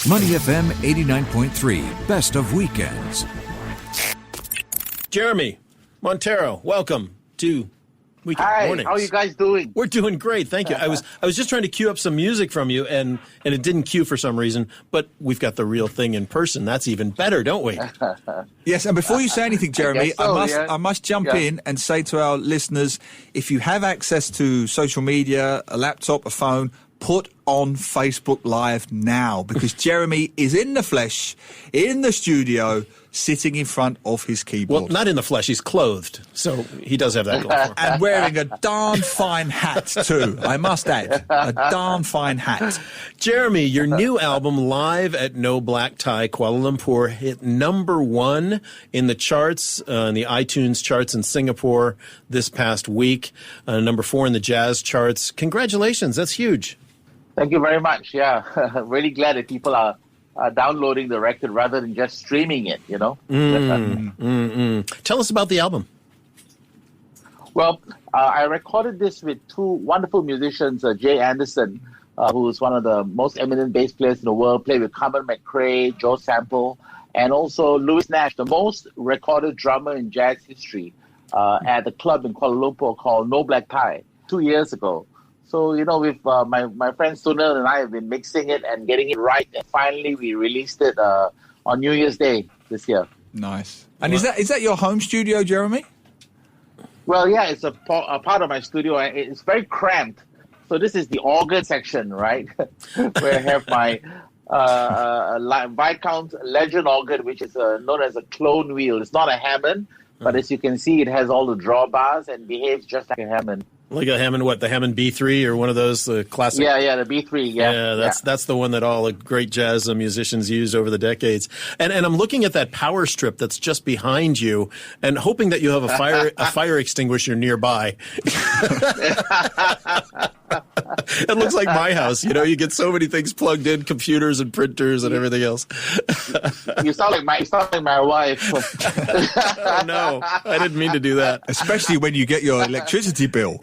Money FM 89.3, best of weekends. Jeremy Monteiro, welcome to Weekend Mornings. Hi, how are you guys doing? We're doing great, thank you. I was just trying to cue up some music from you, and it didn't cue for some reason, but we've got the real thing in person. That's even better, don't we? Yes, and before you say anything, Jeremy, I must jump in and say to our listeners, if you have access to social media, a laptop, a phone, put on Facebook Live now, because Jeremy is in the flesh, in the studio, sitting in front of his keyboard. Well, not in the flesh, he's clothed, so he does have that going for him. And wearing a darn fine hat, too, I must add. A darn fine hat. Jeremy, your new album, Live at No Black Tie, Kuala Lumpur, hit #1 in the charts, in the iTunes charts in Singapore this past week, #4 in the jazz charts. Congratulations, that's huge. Thank you very much. Yeah, really glad that people are downloading the record rather than just streaming it, you know. Tell us about the album. Well, I recorded this with two wonderful musicians, Jay Anderson, who's one of the most eminent bass players in the world, played with Carmen McRae, Joe Sample, and also Louis Nash, the most recorded drummer in jazz history, at a club in Kuala Lumpur called No Black Tie 2 years ago. So, you know, with my friend Sunil and I have been mixing it and getting it right. And finally, we released it on New Year's Day this year. Nice. And is that your home studio, Jeremy? Well, yeah, it's a part of my studio. It's very cramped. So this is the organ section, right? Where I have my Viscount Legend organ, which is known as a clone wheel. It's not a Hammond, but as you can see, it has all the drawbars and behaves just like a Hammond. Like a Hammond, what, the Hammond B3 or one of those classic? Yeah, the B3, yeah. That's the one that all the great jazz musicians used over the decades. And I'm looking at that power strip that's just behind you and hoping that you have a fire extinguisher nearby. It looks like my house. You know, you get so many things plugged in, computers and printers and everything else. You sound like my wife. Oh, no, I didn't mean to do that. Especially when you get your electricity bill.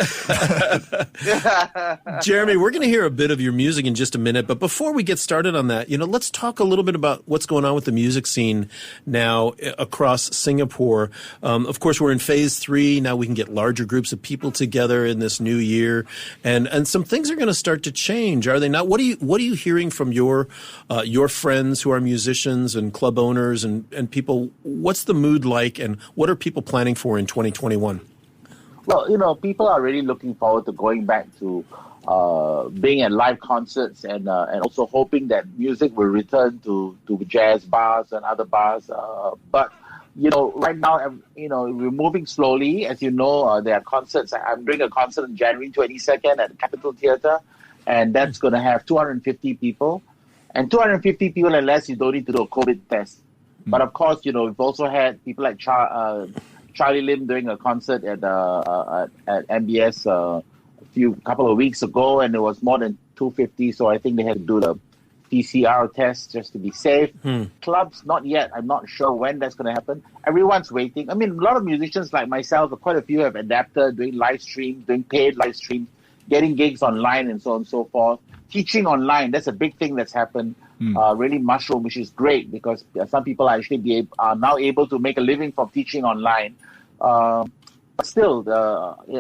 Jeremy, we're going to hear a bit of your music in just a minute, but before we get started on that, you know, let's talk a little bit about what's going on with the music scene now across Singapore. Of course, we're in phase 3. Now we can get larger groups of people together in this new year, and some things are going to start to change, are they not? What are you hearing from your friends who are musicians and club owners and people? What's the mood like, and what are people planning for in 2021? Well, you know, people are really looking forward to going back to being at live concerts and also hoping that music will return to jazz bars and other bars. But, you know, right now, you know, we're moving slowly. As you know, there are concerts. I'm doing a concert on January 22nd at the Capitol Theatre, and that's going to have 250 people. And 250 people unless you don't need to do a COVID test. But, of course, you know, we've also had people like Charlie Lim doing a concert at MBS couple of weeks ago, and it was more than 250. So I think they had to do the PCR test just to be safe. Clubs, not yet. I'm not sure when that's going to happen. Everyone's waiting. I mean, a lot of musicians like myself, quite a few have adapted, doing live streams, doing paid live streams, getting gigs online, and so on and so forth. Teaching online, that's a big thing that's happened. Really mushroom, which is great because some people actually are now able to make a living from teaching online. But still,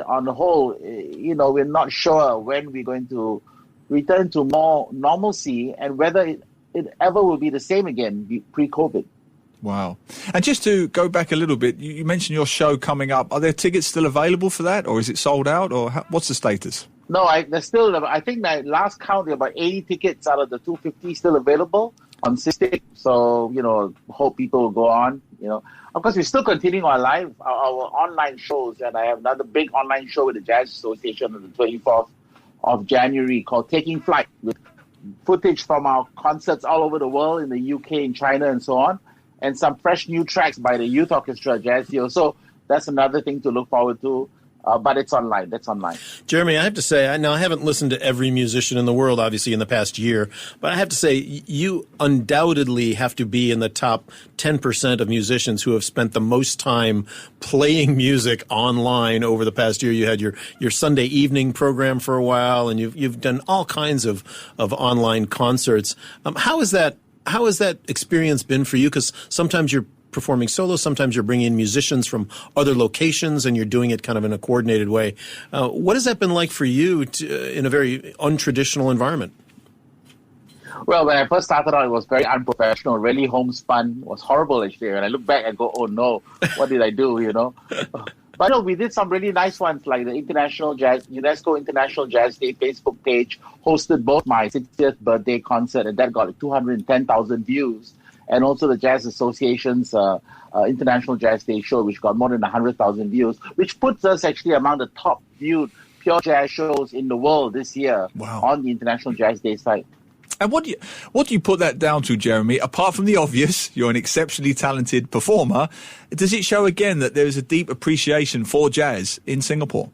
on the whole, you know, we're not sure when we're going to return to more normalcy and whether it ever will be the same again pre-COVID. Wow. And just to go back a little bit, you mentioned your show coming up. Are there tickets still available for that, or is it sold out, or what's the status? No, there's still, I think my last count, there are about 80 tickets out of the 250 still available on System. So, you know, hope people will go on, you know. Of course, we're still continuing our online shows, and I have another big online show with the Jazz Association on the 24th of January called Taking Flight, with footage from our concerts all over the world in the UK and China and so on, and some fresh new tracks by the Youth Orchestra Jazz Trio. So that's another thing to look forward to. But it's online. That's online. Jeremy, I have to say, I haven't listened to every musician in the world, obviously, in the past year. But I have to say, you undoubtedly have to be in the top 10% of musicians who have spent the most time playing music online over the past year. You had your Sunday evening program for a while, and you've done all kinds of online concerts. How is that How has that experience been for you? Because sometimes you're performing solo, sometimes you're bringing in musicians from other locations, and you're doing it kind of in a coordinated way. What has that been like for you in a very untraditional environment? Well, when I first started out, it was very unprofessional, really homespun. It was horrible, actually. When I look back, I go, oh no, what did I do, But no, we did some really nice ones, like the UNESCO International Jazz Day Facebook page hosted both my 60th birthday concert, and that got like 210,000 views. And also the Jazz Association's International Jazz Day show, which got more than 100,000 views, which puts us actually among the top viewed pure jazz shows in the world this year on the International Jazz Day site. And what do you put that down to, Jeremy? Apart from the obvious, you're an exceptionally talented performer. Does it show again that there is a deep appreciation for jazz in Singapore?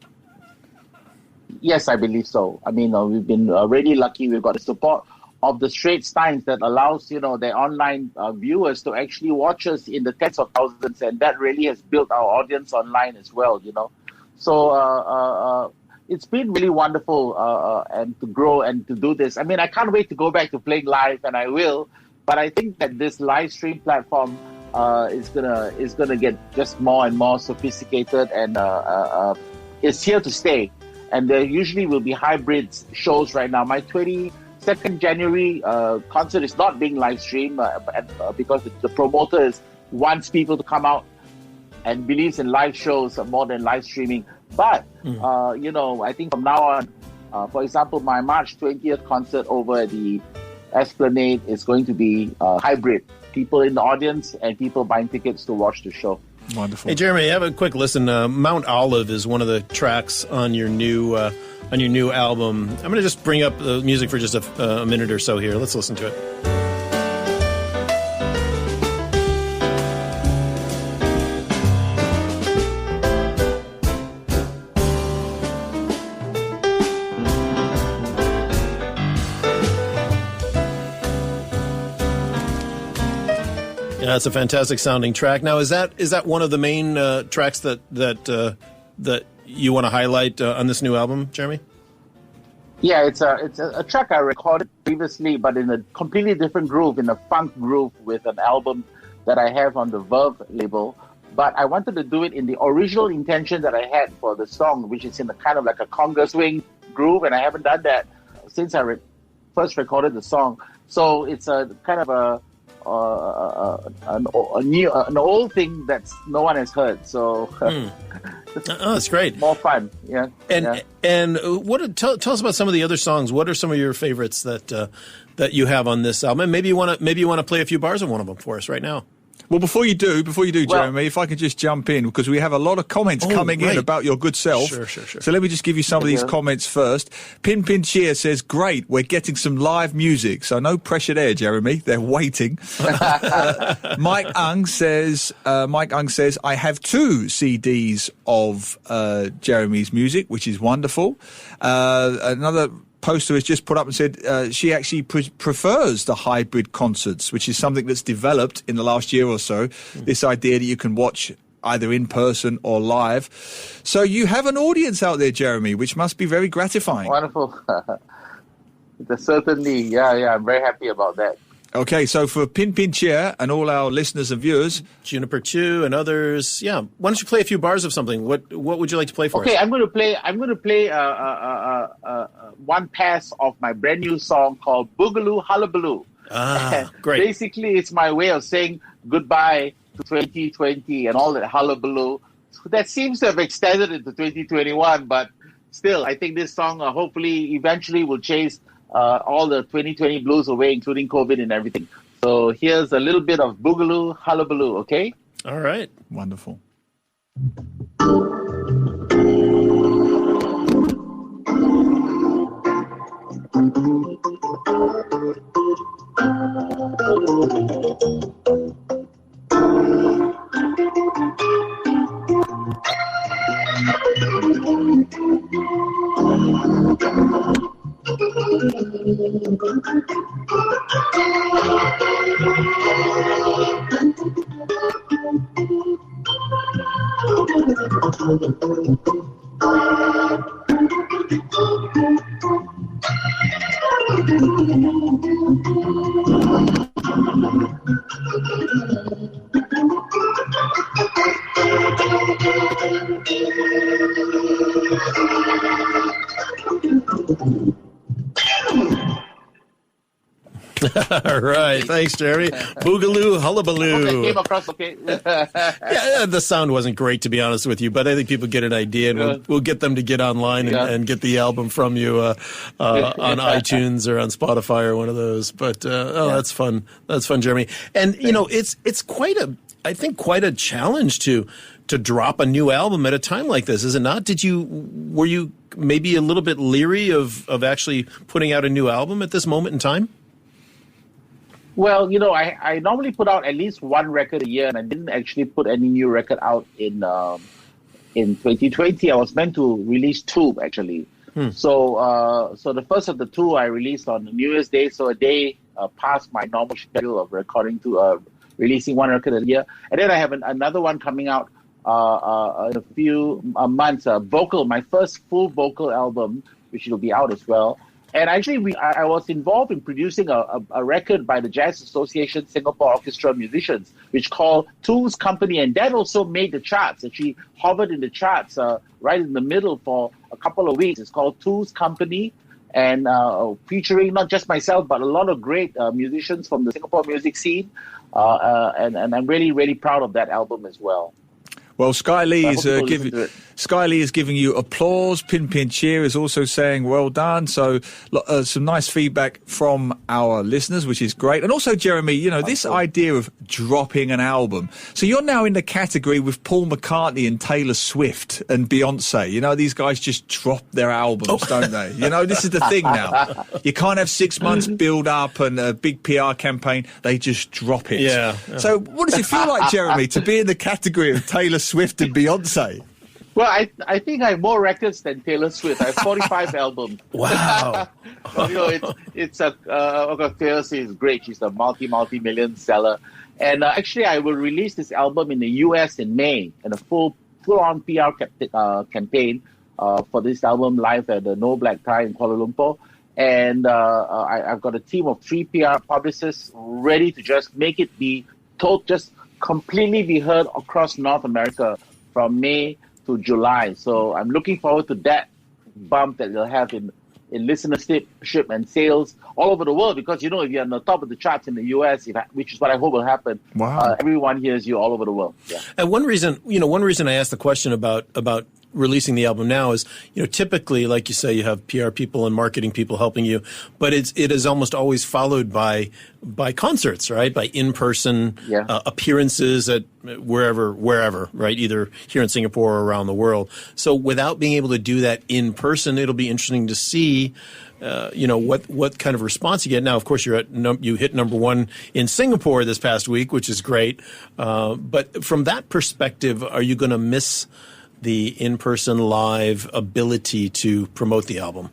Yes, I believe so. I mean, we've been really lucky. We've got the support of the Straits Times that allows, their online viewers to actually watch us in the tens of thousands, and that really has built our audience online as well, So it's been really wonderful and to grow and to do this. I mean, I can't wait to go back to playing live, and I will. But I think that this live stream platform is gonna get just more and more sophisticated, and it's here to stay. And there usually will be hybrid shows right now. My 22nd January concert is not being live streamed because the promoter wants people to come out and believes in live shows more than live streaming. But, I think from now on, for example, my March 20th concert over at the Esplanade is going to be hybrid. People in the audience and people buying tickets to watch the show. Wonderful. Hey, Jeremy, have a quick listen. Mount Olive is one of the tracks on your new album. I'm going to just bring up the music for just a minute or so here. Let's listen to it. Yeah, it's a fantastic sounding track. Now, is that one of the main tracks that you want to highlight on this new album, Jeremy? Yeah, it's a track I recorded previously, but in a completely different groove, in a funk groove, with an album that I have on the Verve label. But I wanted to do it in the original intention that I had for the song, which is in a kind of like a conga swing groove, and I haven't done that since I first recorded the song. So it's a kind of an old thing that no one has heard. So that's great. More fun, yeah. And tell us about some of the other songs. What are some of your favorites that you have on this album? And maybe you want to play a few bars of one of them for us right now. Well, before you do, Jeremy, if I could just jump in, because we have a lot of comments coming in about your good self. Sure. So let me just give you some of these comments first. Pin Cheer says, great, we're getting some live music. So no pressure there, Jeremy. They're waiting. Mike Ung says, I have 2 CDs of Jeremy's music, which is wonderful. Another poster has just put up and said she actually prefers the hybrid concerts, which is something that's developed in the last year or so, this idea that you can watch either in person or live. So you have an audience out there, Jeremy, which must be very gratifying. Wonderful. Certainly, yeah, I'm very happy about that. Okay, so for Pin Cheer and all our listeners and viewers, Juniper Chu and others, why don't you play a few bars of something? What would you like to play for us? Okay, I'm going to play one pass of my brand new song called Boogaloo Hullabaloo. Great. Basically, it's my way of saying goodbye to 2020 and all that hullabaloo. That seems to have extended into 2021, but still, I think this song hopefully eventually will chase all the 2020 blues away, including COVID and everything. So here's a little bit of Boogaloo Hullabaloo, okay? All right. Wonderful. All right. Thanks, Jeremy. Boogaloo, hullabaloo. Okay, came across okay. Yeah, the sound wasn't great, to be honest with you, but I think people get an idea, and we'll get them to get online and get the album from you on iTunes or on Spotify or one of those. But that's fun. That's fun, Jeremy. And you know, it's quite a challenge to drop a new album at a time like this, is it not? Were you maybe a little bit leery of actually putting out a new album at this moment in time? Well, you know, I normally put out at least one record a year, and I didn't actually put any new record out in 2020. I was meant to release two, actually. So the first of the two I released on New Year's Day, so a day past my normal schedule of releasing one record a year. And then I have another one coming out in a few months, my first full vocal album, which will be out as well. And actually, I was involved in producing a record by the Jazz Association Singapore Orchestra Musicians, which called Two's Company, and that also made the charts. Actually hovered in the charts right in the middle for a couple of weeks. It's called Two's Company, and featuring not just myself, but a lot of great musicians from the Singapore music scene. And I'm really, really proud of that album as well. Well, Sky Lee is giving you applause. Pin Pin Cheer is also saying well done. So some nice feedback from our listeners, which is great. And also, Jeremy, you know, this idea of dropping an album. So you're now in the category with Paul McCartney and Taylor Swift and Beyonce. You know, these guys just drop their albums, don't they? You know, this is the thing now. You can't have 6 months build up and a big PR campaign. They just drop it. Yeah. So what does it feel like, Jeremy, to be in the category of Taylor Swift and Beyonce? Well, I think I have more records than Taylor Swift. I have 45 albums. Wow. You know, Taylor Swift is great. She's a multi-million seller. And actually, I will release this album in the US in May, and a full-on PR campaign for this album live at the No Black Tie in Kuala Lumpur. And I've got a team of 3 PR publicists ready to just make it just completely be heard across North America from May to July. So I'm looking forward to that bump that they'll have in listenership and sales all over the world, because, you know, if you're on the top of the charts in the US, which is what I hope will happen, everyone hears you all over the world. Yeah. And one reason I asked the question about releasing the album now is, you know, typically, like you say, you have PR people and marketing people helping you, but it is almost always followed by concerts, right? By in-person appearances at wherever, right? Either here in Singapore or around the world. So without being able to do that in person, it'll be interesting to see, you know, what kind of response you get. Now, of course, you hit number 1 in Singapore this past week, which is great. But from that perspective, are you going to miss the in-person live ability to promote the album?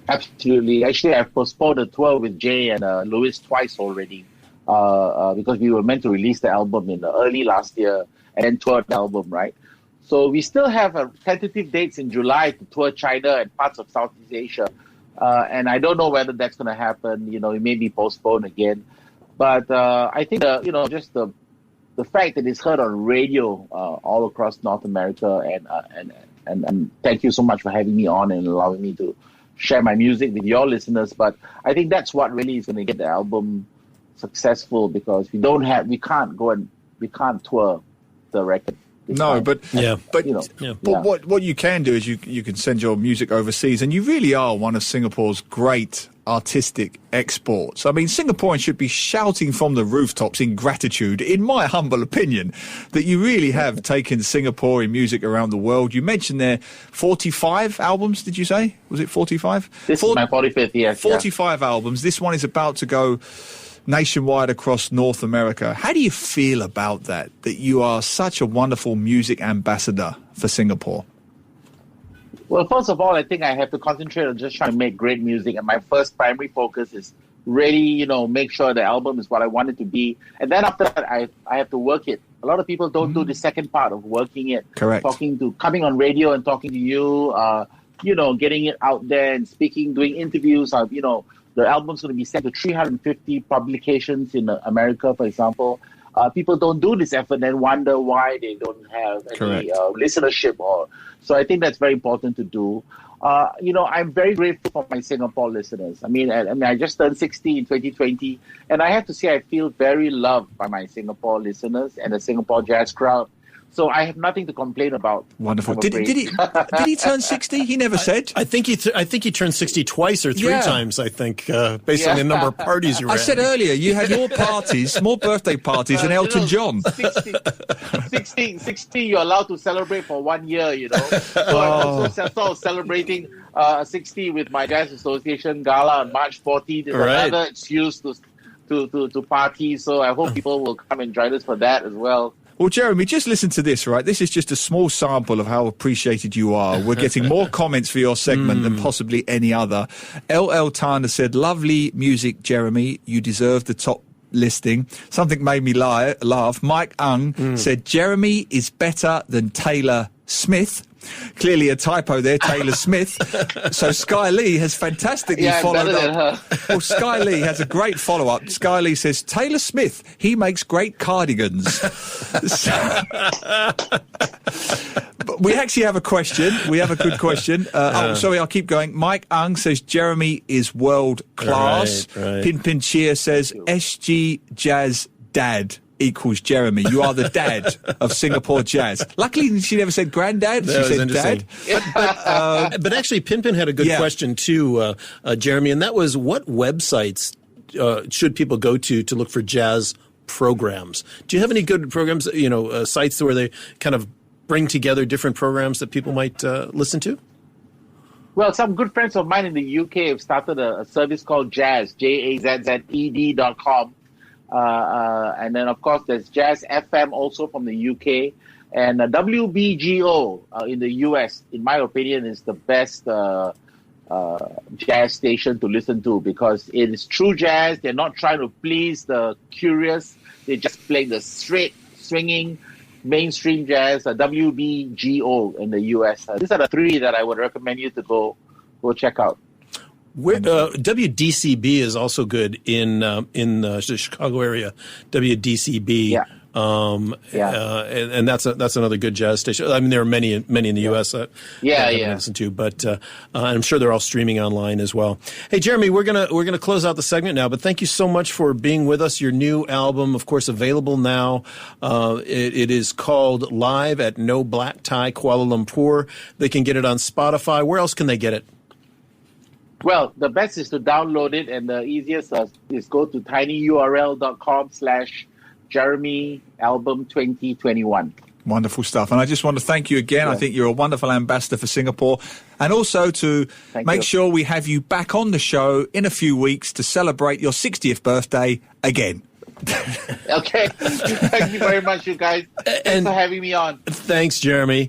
Absolutely. Actually, I've postponed a tour with Jay and Louis twice already, because we were meant to release the album in early last year and then tour the album, right? So we still have tentative dates in July to tour China and parts of Southeast Asia. And I don't know whether that's going to happen. You know, it may be postponed again. But I think, you know, just the fact that it's heard on radio all across North America, and thank you so much for having me on and allowing me to share my music with your listeners. But I think that's what really is going to get the album successful, because we can't tour the record. No, but what you can do is you can send your music overseas, and you really are one of Singapore's great artistic exports. I mean, Singaporeans should be shouting from the rooftops in gratitude, in my humble opinion, that you really have taken Singaporean music around the world. You mentioned there 45 albums, did you say? Was it 45? This is my 45th, yes. 45 albums. This one is about to go nationwide across North America. How do you feel about that you are such a wonderful music ambassador for Singapore? Well, first of all, I think I have to concentrate on just trying to make great music. And my first primary focus is really, you know, make sure the album is what I want it to be. And then after that, I have to work it. A lot of people don't do the second part of working it. Correct. Coming on radio and talking to you, you know, getting it out there and speaking, doing interviews. You know, the album's going to be sent to 350 publications in America, for example. People don't do this effort and then wonder why they don't have any listenership. So I think that's very important to do. I'm very grateful for my Singapore listeners. I just turned 60 in 2020, and I have to say I feel very loved by my Singapore listeners and the Singapore jazz crowd. So I have nothing to complain about. Wonderful. Did he turn 60? He never said. I think he turned 60 twice or three times. I think based on the number of parties you were. I said earlier you had more birthday parties than Elton John. 60, you're allowed to celebrate for 1 year. So I'm also sort of celebrating 60 with my Jazz Association Gala on March 14th. It's another excuse to party. So I hope people will come and join us for that as well. Well, Jeremy, just listen to this, right? This is just a small sample of how appreciated you are. We're getting more comments for your segment than possibly any other. LL Tana said, lovely music, Jeremy. You deserve the top listing. Something made me laugh. Mike Ung said, Jeremy is better than Taylor Smith. Clearly a typo there, Taylor Smith. So Sky Lee has fantastically followed up. Well, Sky Lee has a great follow-up. Sky Lee says, Taylor Smith, he makes great cardigans. But we actually have a question. We have a good question. I'll keep going. Mike Ung says, Jeremy is world class. Right. Pin Pin Cheer says, SG Jazz Dad equals Jeremy. You are the dad of Singapore jazz. Luckily, she never said granddad. She said dad. But actually, Pinpin had a good question too, Jeremy, and that was what websites should people go to look for jazz programs? Do you have any good programs, sites where they kind of bring together different programs that people might listen to? Well, some good friends of mine in the UK have started a service called Jazz, JAZZED.com. And then, of course, there's Jazz FM also from the UK. And WBGO in the US, in my opinion, is the best jazz station to listen to because it is true jazz. They're not trying to please the curious. They just play the straight, swinging, mainstream jazz, WBGO in the US. These are the three that I would recommend you to go check out. WDCB is also good in the Chicago area. WDCB, and that's another good jazz station. I mean, there are many in the U.S. that I listen to, but I'm sure they're all streaming online as well. Hey, Jeremy, we're gonna close out the segment now, but thank you so much for being with us. Your new album, of course, available now. It is called Live at No Black Tie, Kuala Lumpur. They can get it on Spotify. Where else can they get it? Well, the best is to download it, and the easiest is go to tinyurl.com/JeremyAlbum2021. Wonderful stuff. And I just want to thank you again. I think you're a wonderful ambassador for Singapore. And also to make sure we have you back on the show in a few weeks to celebrate your 60th birthday again. Okay. Thank you very much, you guys. Thanks for having me on. Thanks, Jeremy.